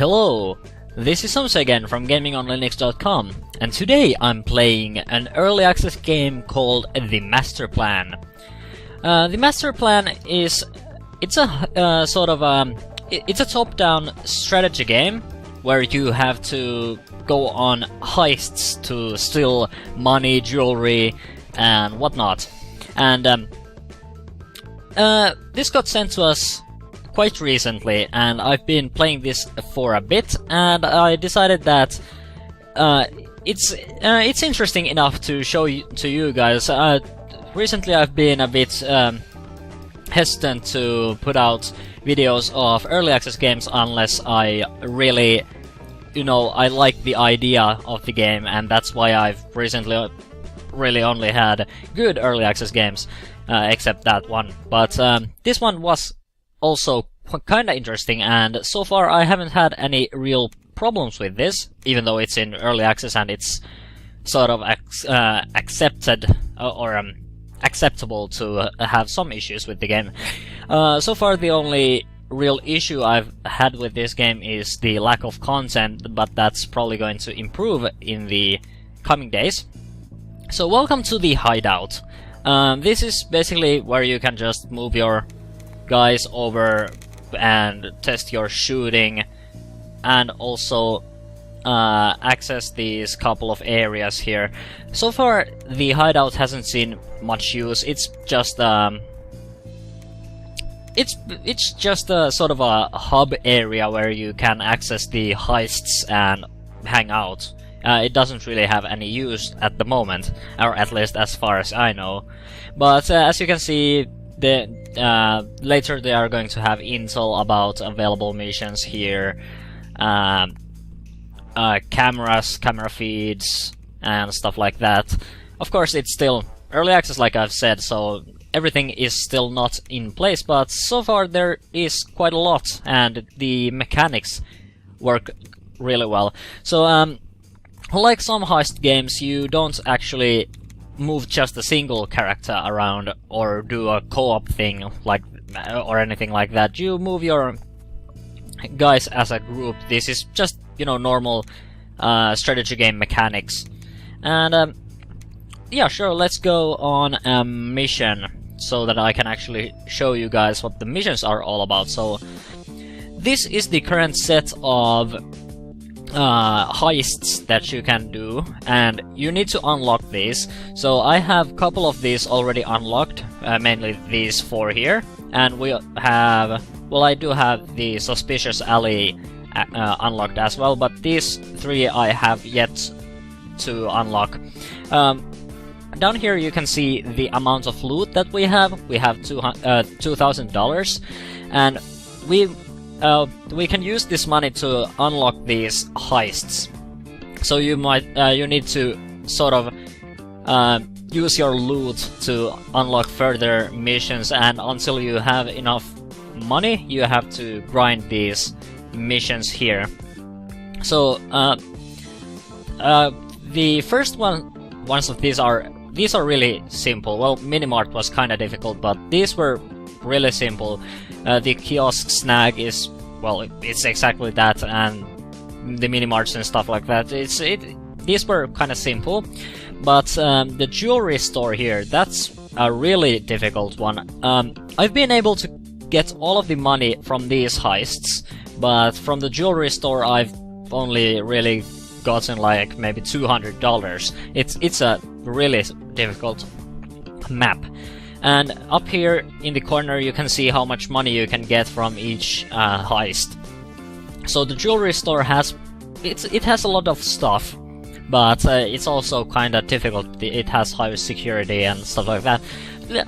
Hello, this is Somse again from GamingOnLinux.com, and today I'm playing an early access game called the Masterplan. The Masterplan is it's a top-down strategy game where you have to go on heists to steal money, jewelry, and whatnot. And this got sent to us quite recently, and I've been playing this for a bit, and I decided that it's interesting enough to show to you guys. Recently I've been a bit hesitant to put out videos of early access games unless I really, I like the idea of the game, and that's why I've recently really only had good early access games, except that one. But this one was also kinda interesting, and so far I haven't had any real problems with this, even though it's in early access and it's sort of accepted or acceptable to have some issues with the game. So far the only real issue I've had with this game is the lack of content, but that's probably going to improve in the coming days. So welcome to the hideout. This is basically where you can just move your guys over and test your shooting, and also access these couple of areas here. So far the hideout hasn't seen much use. It's just it's just a sort of a hub area where you can access the heists and hang out. It doesn't really have any use at the moment, or at least as far as I know. But as you can see, later they are going to have intel about available missions here, cameras, camera feeds, and stuff like that. Of course, it's still early access, like I've said, so everything is still not in place, but so far there is quite a lot, and the mechanics work really well. So, like some heist games, you don't actually move just a single character around or do a co-op thing or anything like that. You move your guys as a group. This is just, normal strategy game mechanics. And yeah, sure, let's go on a mission so that I can actually show you guys what the missions are all about. So this is the current set of heists that you can do, and you need to unlock these. So I have a couple of these already unlocked, mainly these four here, and I do have the Suspicious Alley unlocked as well, but these three I have yet to unlock. Down here you can see the amount of loot that we have. We have $2,000, and we can use this money to unlock these heists. So you need to sort of use your loot to unlock further missions, and until you have enough money, you have to grind these missions here. So the first ones of these are really simple. Well, Minimart was kinda difficult, but these were really simple. The kiosk snag is, well, it's exactly that, and the mini-marts and stuff like that. These were kind of simple, but the jewelry store here, that's a really difficult one. I've been able to get all of the money from these heists, but from the jewelry store I've only really gotten like maybe $200. It's a really difficult map. And up here in the corner you can see how much money you can get from each heist. So the jewelry store has a lot of stuff, but it's also kinda difficult. It has high security and stuff like that.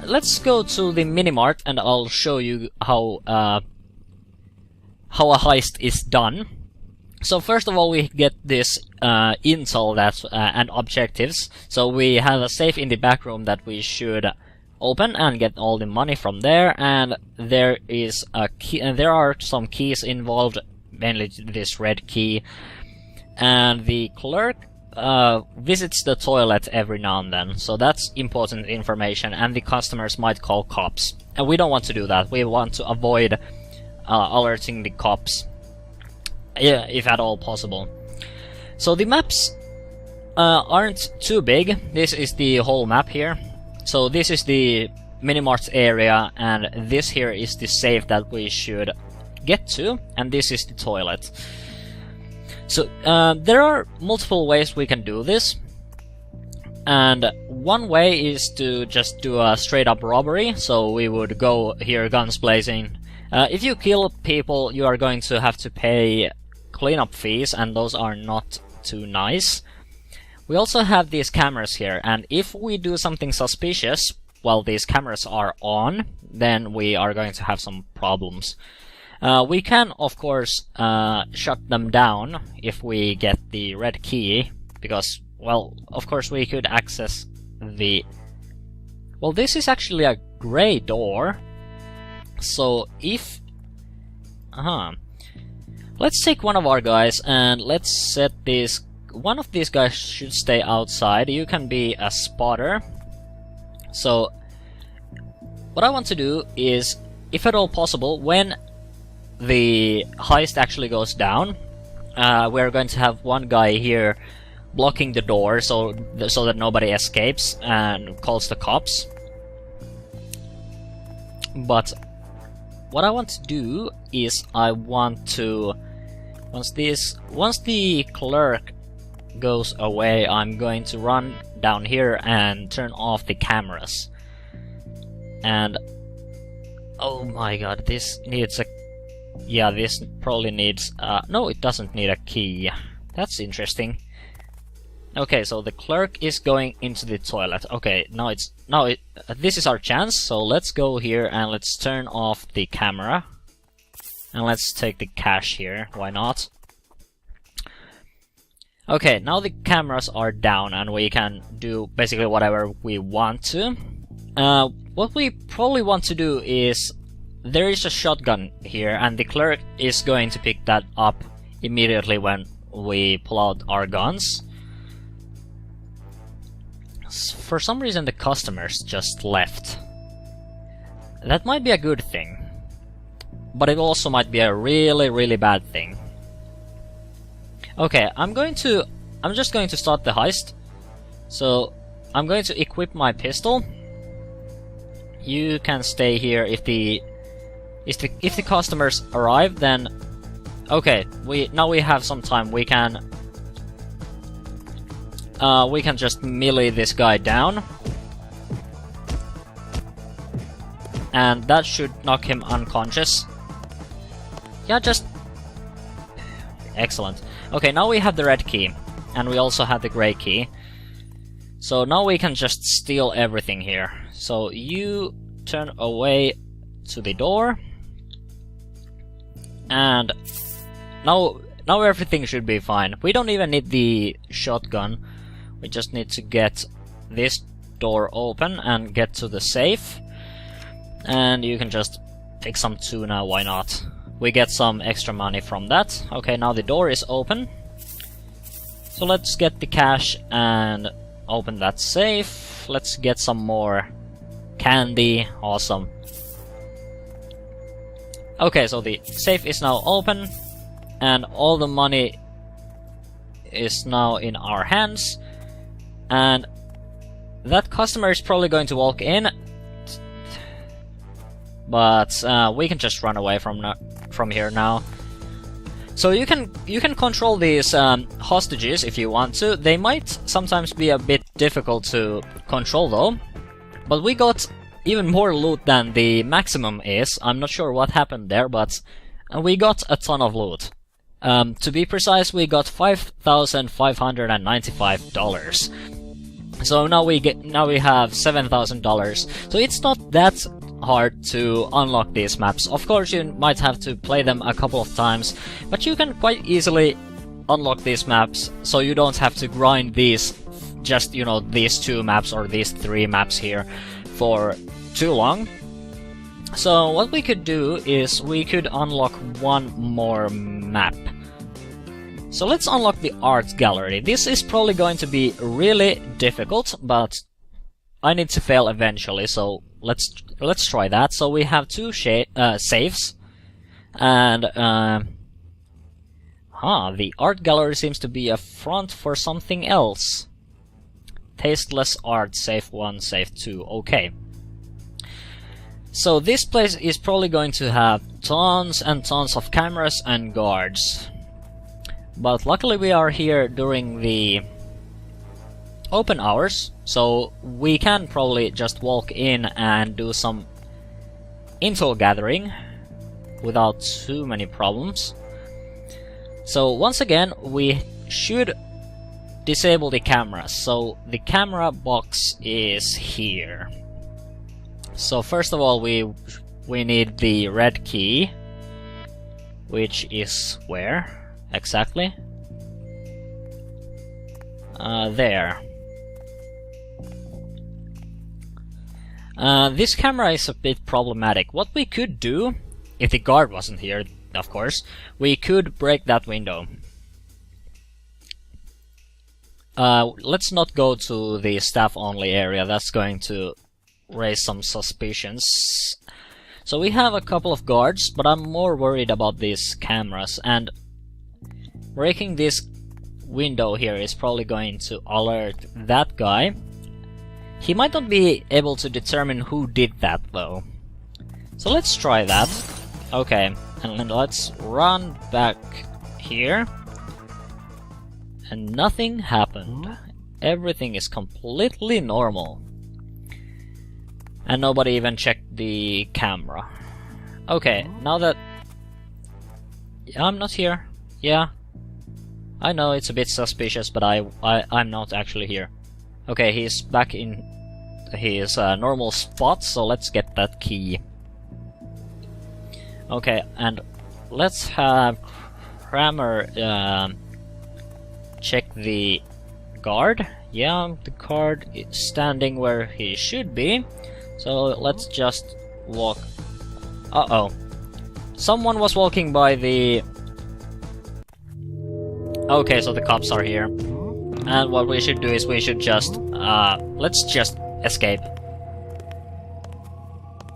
Let's go to the Minimart and I'll show you how a heist is done. So first of all, we get this intel and objectives. So we have a safe in the back room that we should open and get all the money from there, and there is a key, and there are some keys involved, mainly this red key, and the clerk visits the toilet every now and then, so that's important information, and the customers might call cops, and we don't want to do that. We want to avoid alerting the cops. Yeah, if at all possible. So the maps aren't too big. This is the whole map here. So this is the minimart area, and this here is the safe that we should get to, and this is the toilet. So there are multiple ways we can do this, and one way is to just do a straight up robbery. So we would go here guns blazing. If you kill people, you are going to have to pay cleanup fees, and those are not too nice. We also have these cameras here, and if we do something suspicious while these cameras are on, then we are going to have some problems. We can, of course, shut them down if we get the red key, because, well, of course we could access the... Well, this is actually a grey door, so if... Let's take one of our guys and let's set this... One of these guys should stay outside. You can be a spotter. So, what I want to do is, if at all possible, when the heist actually goes down, we're going to have one guy here blocking the door so that nobody escapes and calls the cops. But what I want to do is I want to... Once the clerk goes away, I'm going to run down here and turn off the cameras. And oh my god, this needs a... Yeah, this probably needs... no, it doesn't need a key. That's interesting. Okay, so the clerk is going into the toilet. Okay, this is our chance, so let's go here and let's turn off the camera. And let's take the cash here, why not? Okay, now the cameras are down and we can do basically whatever we want to. What we probably want to do is... There is a shotgun here, and the clerk is going to pick that up immediately when we pull out our guns. For some reason the customers just left. That might be a good thing, but it also might be a really, really bad thing. Okay, I'm just going to start the heist. So, I'm going to equip my pistol. You can stay here if the customers arrive, then... Okay, now we have some time. We can just melee this guy down. And that should knock him unconscious. Yeah, just... Excellent. Okay, now we have the red key. And we also have the grey key. So now we can just steal everything here. So you turn away to the door. And now everything should be fine. We don't even need the shotgun. We just need to get this door open and get to the safe. And you can just take some tuna, why not? We get some extra money from that. Okay, now the door is open. So let's get the cash and open that safe. Let's get some more candy. Awesome. Okay, so the safe is now open, and all the money is now in our hands, and that customer is probably going to walk in, but we can just run away from here now. So you can control these hostages if you want to. They might sometimes be a bit difficult to control though, but we got even more loot than the maximum is. I'm not sure what happened there, but we got a ton of loot. To be precise, we got $5,595. So now we have $7,000. So it's not that hard to unlock these maps. Of course, you might have to play them a couple of times, but you can quite easily unlock these maps, so you don't have to grind these, just, you know, these 2 maps or these 3 maps here for too long. So what we could do is we could unlock one more map. So let's unlock the art gallery. This is probably going to be really difficult, but I need to fail eventually, so let's try that. So we have 2 safes, and Aha, the art gallery seems to be a front for something else. Tasteless art, safe 1, safe 2, okay. So this place is probably going to have tons and tons of cameras and guards. But luckily we are here during the open hours, so we can probably just walk in and do some intel gathering without too many problems. So once again, we should disable the cameras. So the camera box is here. So first of all, we need the red key, which is where exactly? There. This camera is a bit problematic. What we could do, if the guard wasn't here, of course, we could break that window. Let's not go to the staff-only area, that's going to raise some suspicions. So we have a couple of guards, but I'm more worried about these cameras, and breaking this window here is probably going to alert that guy. He might not be able to determine who did that though. So let's try that. Okay, and then let's run back here. And nothing happened. Everything is completely normal. And nobody even checked the camera. Okay, now that... I'm not here. Yeah. I know it's a bit suspicious, but I'm not actually here. Okay, he's back in his normal spot, so let's get that key. Okay, and let's have Kramer check the guard. Yeah, the guard is standing where he should be. So let's just walk... Uh-oh. Someone was walking by the... Okay, so the cops are here. And what we should do is we should just... let's just escape.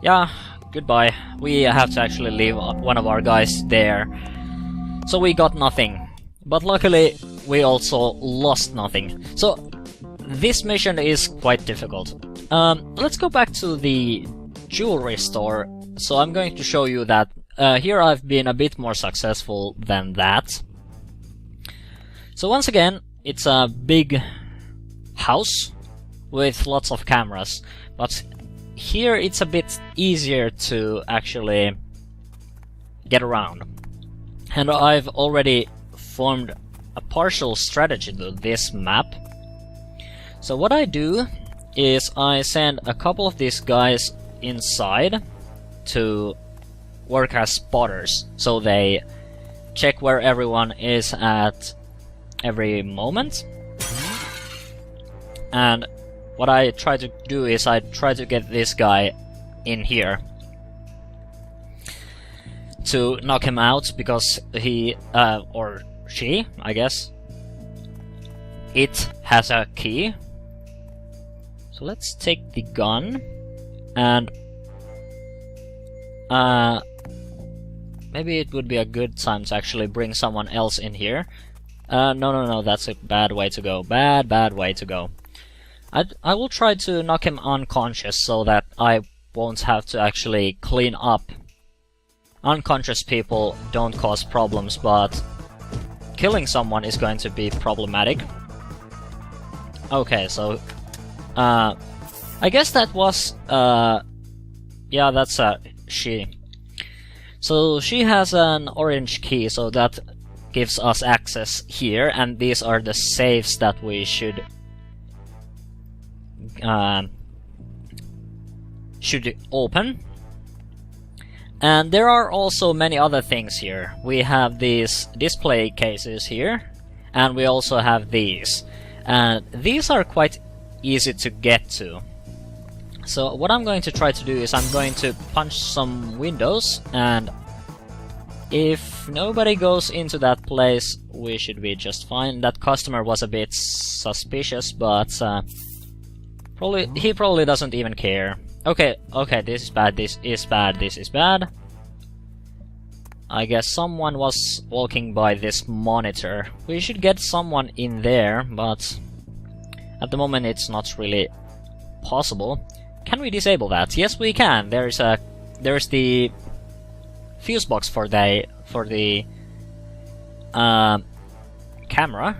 Yeah, goodbye. We have to actually leave one of our guys there. So we got nothing. But luckily, we also lost nothing. So, this mission is quite difficult. Let's go back to the jewelry store. So I'm going to show you that here I've been a bit more successful than that. So once again, it's a big house with lots of cameras, but here it's a bit easier to actually get around. And I've already formed a partial strategy to this map. So what I do is I send a couple of these guys inside to work as spotters, so they check where everyone is at every moment. And what I try to do is I try to get this guy in here to knock him out, because he, or she, I guess, it has a key. So let's take the gun and maybe it would be a good time to actually bring someone else in here. No, that's a bad way to go. Bad way to go. I will try to knock him unconscious so that I won't have to actually clean up. Unconscious people don't cause problems, but killing someone is going to be problematic. Okay, so I guess that was yeah, that's she. So she has an orange key, so that gives us access here, and these are the safes that we should open. And there are also many other things here. We have these display cases here, and we also have these. And these are quite easy to get to. So what I'm going to try to do is I'm going to punch some windows, and if nobody goes into that place, we should be just fine. That customer was a bit suspicious, but he probably doesn't even care. Okay, this is bad, this is bad, this is bad. I guess someone was walking by this monitor. We should get someone in there, but at the moment it's not really possible. Can we disable that? Yes, we can. There's the fuse box for the camera,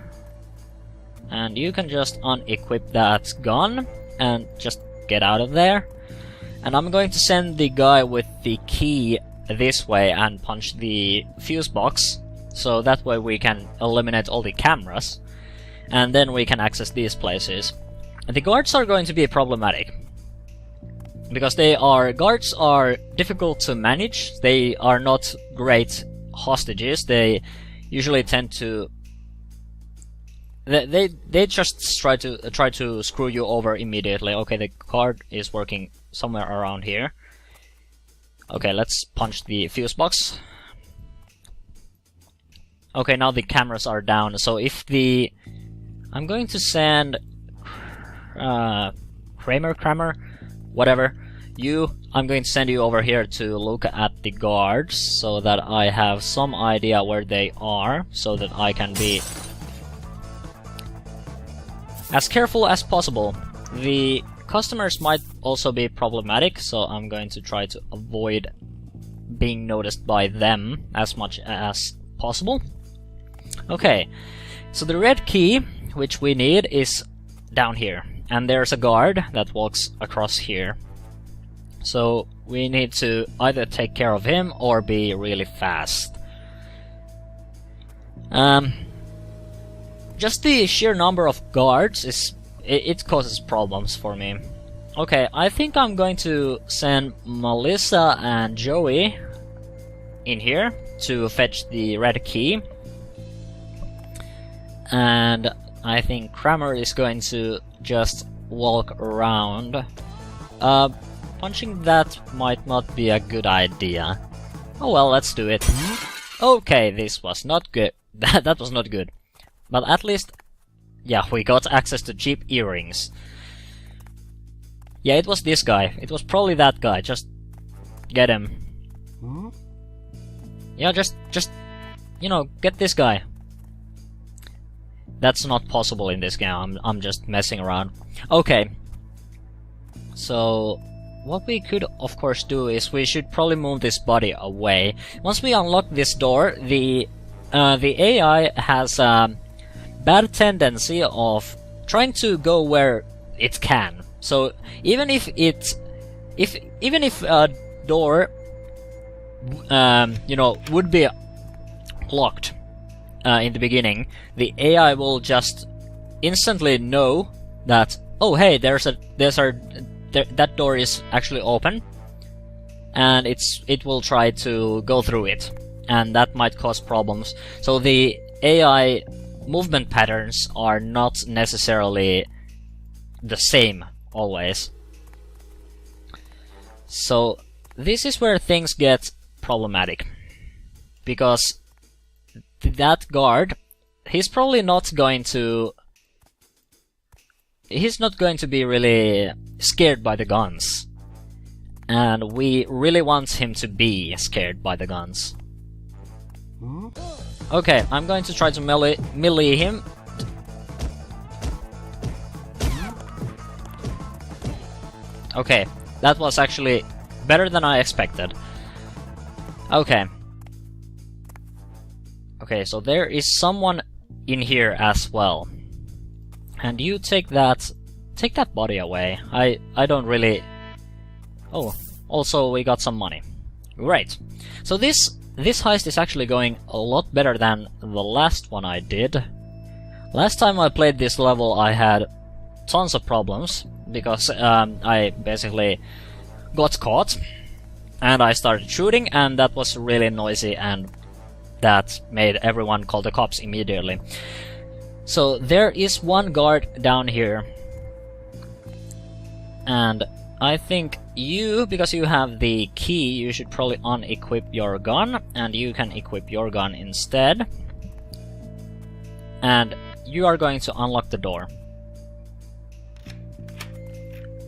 and you can just unequip that gun and just get out of there. And I'm going to send the guy with the key this way and punch the fuse box, so that way we can eliminate all the cameras, and then we can access these places. And the guards are going to be problematic, because guards are difficult to manage. They are not great hostages. They usually tend to they just try to screw you over immediately. Okay, the guard is working somewhere around here. Okay, let's punch the fuse box. Okay, now the cameras are down. So if I'm going to send Kramer, whatever. I'm going to send you over here to look at the guards, so that I have some idea where they are, so that I can be as careful as possible. The customers might also be problematic, so I'm going to try to avoid being noticed by them as much as possible. Okay, so the red key, which we need, is down here. And there's a guard that walks across here. So we need to either take care of him or be really fast. Just the sheer number of guards it causes problems for me. Okay, I think I'm going to send Melissa and Joey in here to fetch the red key. And I think Kramer is going to just walk around. Punching that might not be a good idea. Oh well, let's do it. Okay, this was not good. That was not good. But at least, yeah, we got access to cheap earrings. Yeah, it was this guy. It was probably that guy. Just get him. Yeah, just you know, get this guy. That's not possible in this game. I'm just messing around. Okay. So what we could of course do is we should probably move this body away. Once we unlock this door, the AI has a bad tendency of trying to go where it can. So even if a door you know, would be locked in the beginning, the AI will just instantly know that, oh hey, that door is actually open, and it will try to go through it, and that might cause problems. So the AI movement patterns are not necessarily the same always. So this is where things get problematic, because that guard, he's not going to be really scared by the guns, and we really want him to be scared by the guns. Okay, I'm going to try to melee him. Okay, that was actually better than I expected. Okay. Okay, so there is someone in here as well. And you take that body away. I don't really... Oh, also we got some money. Great. So this heist is actually going a lot better than the last one I did. Last time I played this level I had tons of problems, because I basically got caught and I started shooting, and that was really noisy, and that made everyone call the cops immediately. So there is one guard down here, and I think you, because you have the key, you should probably unequip your gun, and you can equip your gun instead. And you are going to unlock the door.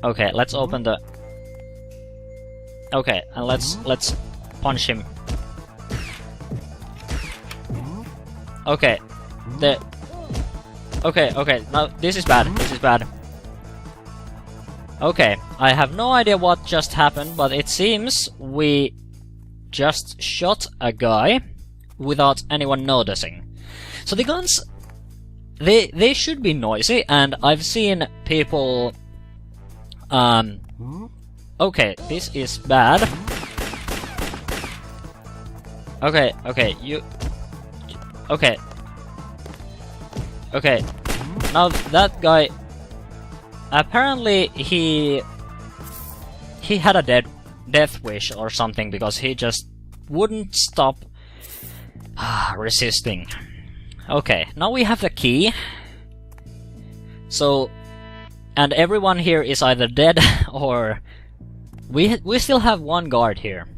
Okay, let's open the... Okay, and let's punch him. Okay. Okay, now this is bad, this is bad. Okay, I have no idea what just happened, but it seems we just shot a guy without anyone noticing. So the guns, they should be noisy, and I've seen people... Okay, this is bad. Okay, you... Okay. Okay, now that guy... Apparently he had a death wish or something, because he just wouldn't stop resisting. Okay, now we have the key. So, and everyone here is either dead or... We still have one guard here.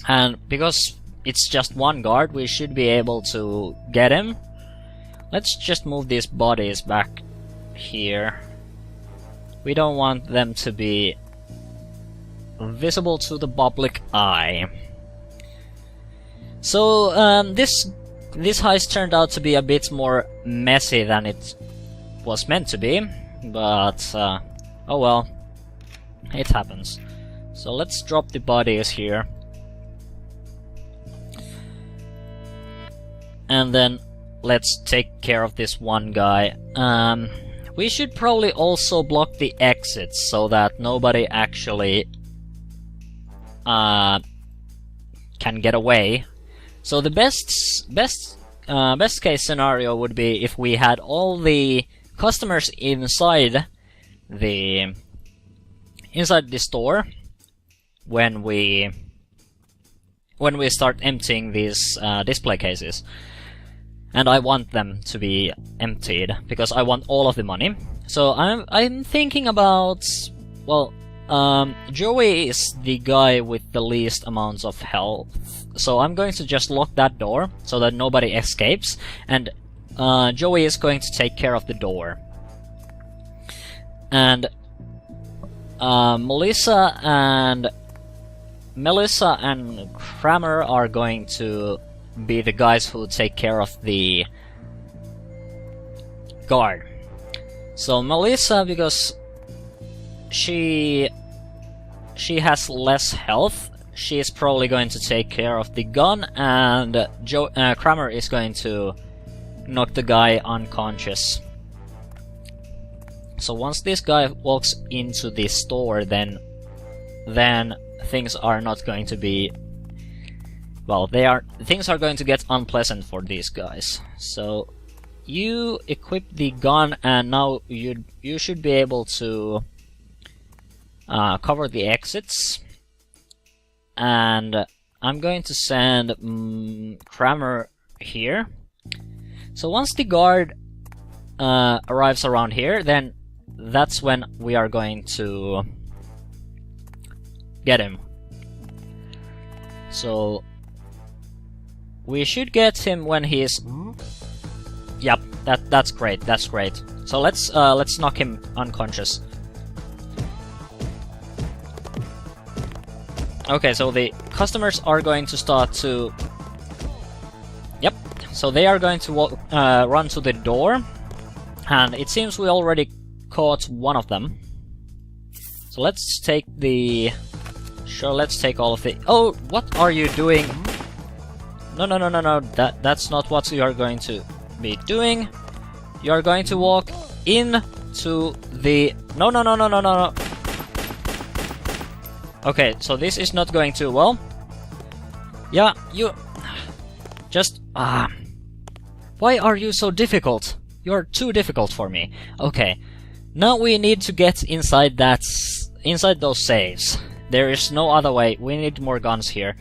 And because it's just one guard, we should be able to get him. Let's just move these bodies back here. We don't want them to be visible to the public eye. So this heist turned out to be a bit more messy than it was meant to be, but oh well, it happens. So let's drop the bodies here, and then let's take care of this one guy. We should probably also block the exits so that nobody actually can get away. So the best case scenario would be if we had all the customers inside the store when we start emptying these display cases. And I want them to be emptied, because I want all of the money. So I'm thinking about... Well, Joey is the guy with the least amounts of health. So I'm going to just lock that door, so that nobody escapes. And Joey is going to take care of the door. And Melissa and Kramer are going to be the guys who take care of the guard. So Melissa, because she has less health, she is probably going to take care of the gun, and Kramer is going to knock the guy unconscious. So once this guy walks into the store, then things are not going to be... Well, things are going to get unpleasant for these guys. So you equip the gun, and now you should be able to cover the exits. And I'm going to send Kramer here. So once the guard arrives around here, then that's when we are going to get him. So we should get him when he's... Yep, that's great, that's great. So let's knock him unconscious. Okay, so the customers are going to start to... Yep, so they are going to run to the door. And it seems we already caught one of them. So let's take the... Sure, let's take all of the... Oh, what are you doing? No, that's not what you are going to be doing. You are going to walk into the... No. Okay, so this is not going too well. Yeah, you... Just... Why are you so difficult? You're too difficult for me. Okay, now we need to get inside those safes. There is no other way. We need more guns here.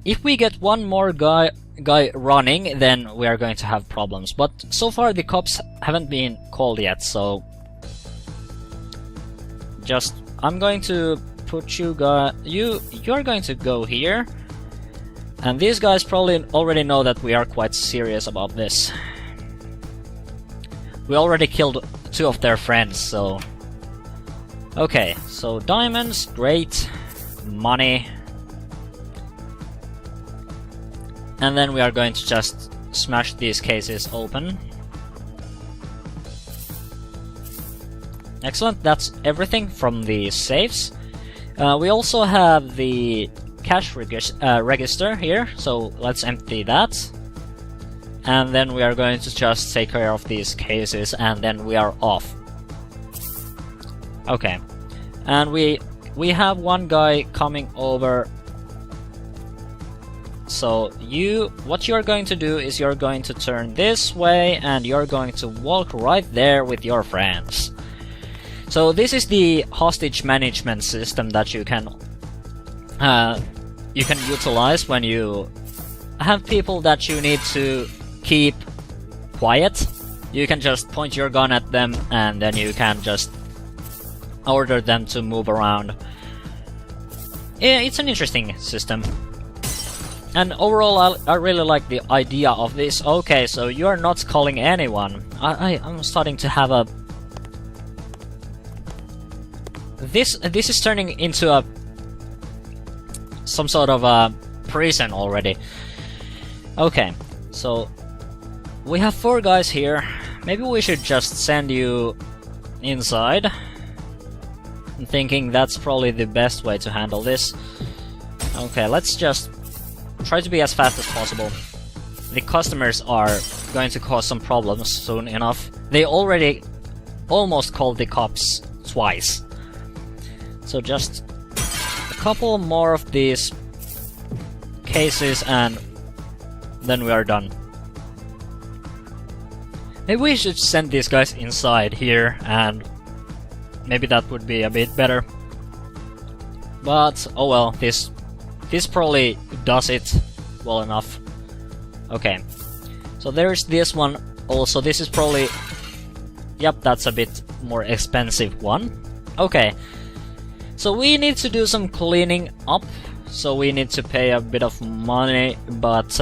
If we get one more guy running, then we are going to have problems. But so far the cops haven't been called yet, so just I'm going to put you you're going to go here, and these guys probably already know that we are quite serious about this. We already killed 2 of their friends, so okay. So diamonds, great, money. And then we are going to just smash these cases open. Excellent, that's everything from the safes. We also have the cash register here, so let's empty that. And then we are going to just take care of these cases, and then we are off. Okay, and we have one guy coming over. So what you're going to do is you're going to turn this way, and you're going to walk right there with your friends. So this is the hostage management system that you can utilize when you have people that you need to keep quiet. You can just point your gun at them, and then you can just order them to move around. It's an interesting system. And overall, I really like the idea of this. Okay, so you're not calling anyone. I'm starting to have a... This is turning into some sort of a prison already. Okay, so we have 4 guys here. Maybe we should just send you inside. I'm thinking that's probably the best way to handle this. Okay, let's just try to be as fast as possible. The customers are going to cause some problems soon enough. They already almost called the cops twice. So just a couple more of these cases and then we are done. Maybe we should send these guys inside here, and maybe that would be a bit better. But oh well, this probably does it well enough. Okay, so there's this one also. This is probably... Yep, that's a bit more expensive one. Okay, so we need to do some cleaning up. So we need to pay a bit of money, but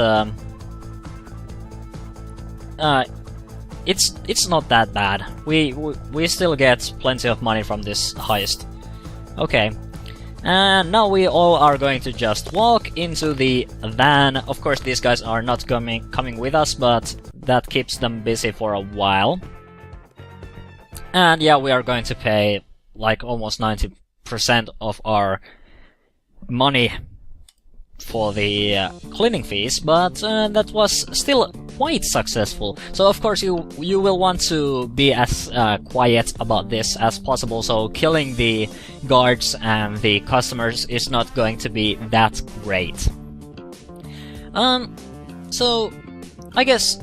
it's not that bad. We still get plenty of money from this heist. Okay. And now we all are going to just walk into the van. Of course, these guys are not coming with us, but that keeps them busy for a while. And yeah, we are going to pay like almost 90% of our money for the cleaning fees, but that was still quite successful. So of course you will want to be as quiet about this as possible, so killing the guards and the customers is not going to be that great. So I guess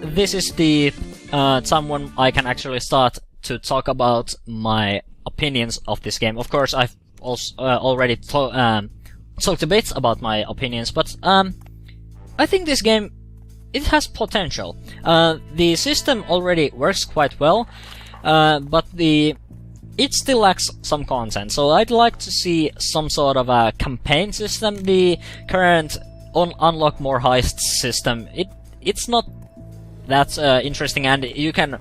this is the time when I can actually start to talk about my opinions of this game. Of course, I've also already talked a bit about my opinions, but I think this game, it has potential. The system already works quite well, but it still lacks some content. So I'd like to see some sort of a campaign system. The current unlock more heists system, it's not that interesting, and you can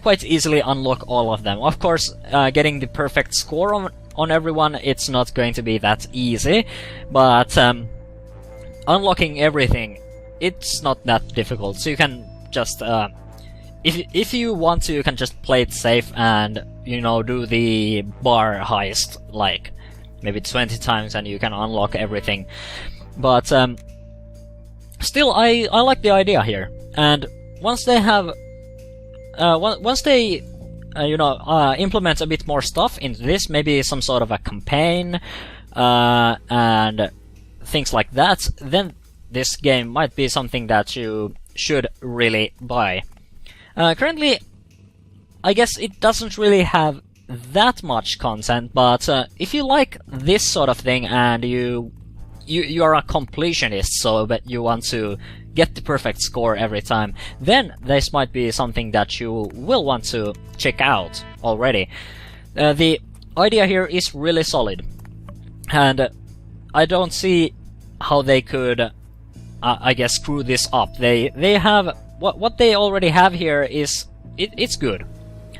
quite easily unlock all of them. Of course, getting the perfect score on everyone, it's not going to be that easy, but unlocking everything, it's not that difficult. So you can just, if you want to, you can just play it safe and, you know, do the bar heist like maybe 20 times and you can unlock everything. But still, I like the idea here. And once they have, implement a bit more stuff into this, maybe some sort of a campaign, and things like that, then this game might be something that you should really buy. Currently, I guess it doesn't really have that much content, but if you like this sort of thing and you are a completionist, so that you want to get the perfect score every time, then this might be something that you will want to check out already. The idea here is really solid, and I don't see how they could, I guess, screw this up. They have what they already have here is it's good,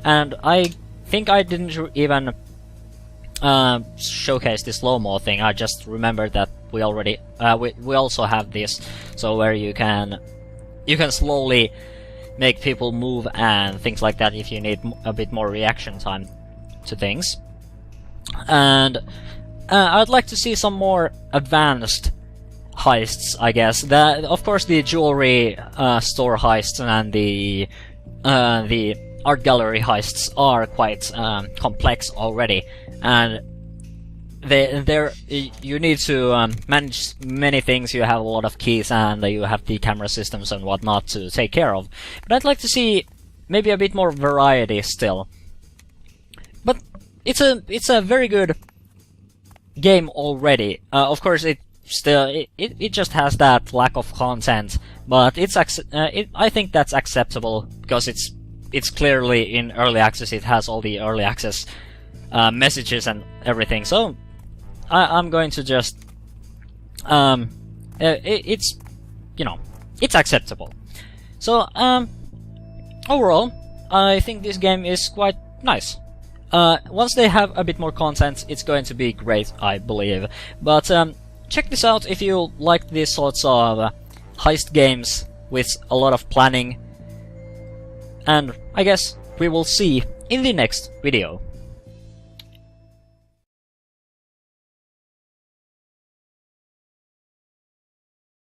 and I think I didn't even showcase the slow-mo thing. I just remembered that we already we also have this, so where you can slowly make people move and things like that if you need a bit more reaction time to things. And I'd like to see some more advanced heists, I guess. Of course, the jewelry store heists and the art gallery heists are quite complex already, and you need to manage many things. You have a lot of keys, and you have the camera systems and whatnot to take care of. But I'd like to see maybe a bit more variety still. But it's a very good game already. Of course, it just has that lack of content, but I think that's acceptable because it's clearly in early access. It has all the early access messages and everything. So I'm going to just it's, you know, it's acceptable. So overall, I think this game is quite nice. Once they have a bit more content, it's going to be great, I believe. But check this out if you like these sorts of heist games with a lot of planning. And I guess we will see in the next video.